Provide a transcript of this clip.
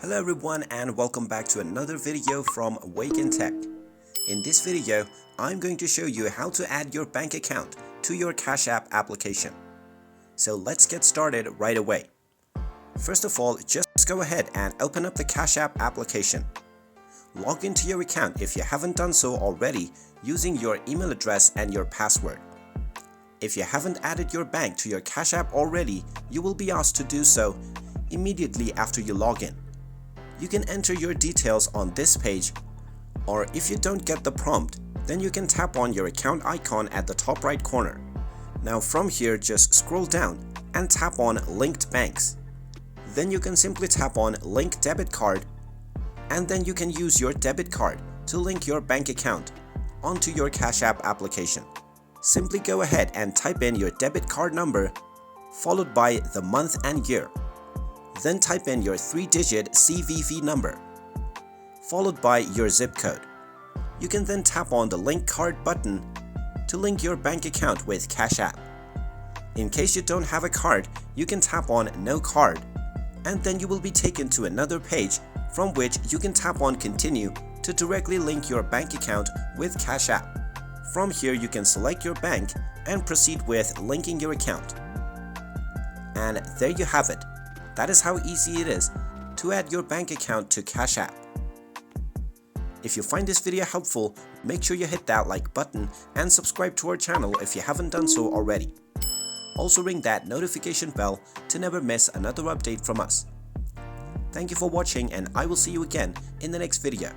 Hello everyone and welcome back to another video from Wake&Tech. In this video, I'm going to show you how to add your bank account to your Cash App application. So let's get started right away. First of all, just go ahead and open up the Cash App application. Log into your account if you haven't done so already using your email address and your password. If you haven't added your bank to your Cash App already, you will be asked to do so immediately after you log in. You can enter your details on this page, or if you don't get the prompt, then you can tap on your account icon at the top right corner. Now from here, just scroll down and tap on Linked Banks. Then you can simply tap on Link Debit Card, and then you can use your debit card to link your bank account onto your Cash App application. Simply go ahead and type in your debit card number followed by the month and year. Then type in your 3-digit CVV number followed by your zip code. You can then tap on the Link Card button to link your bank account with Cash App. In case you don't have a card, you can tap on No Card, and then you will be taken to another page from which you can tap on Continue to directly link your bank account with Cash App. From here, you can select your bank and proceed with linking your account. And there you have it. That is how easy it is to add your bank account to Cash App. If you find this video helpful, make sure you hit that like button and subscribe to our channel if you haven't done so already. Also ring that notification bell to never miss another update from us. Thank you for watching, and I will see you again in the next video.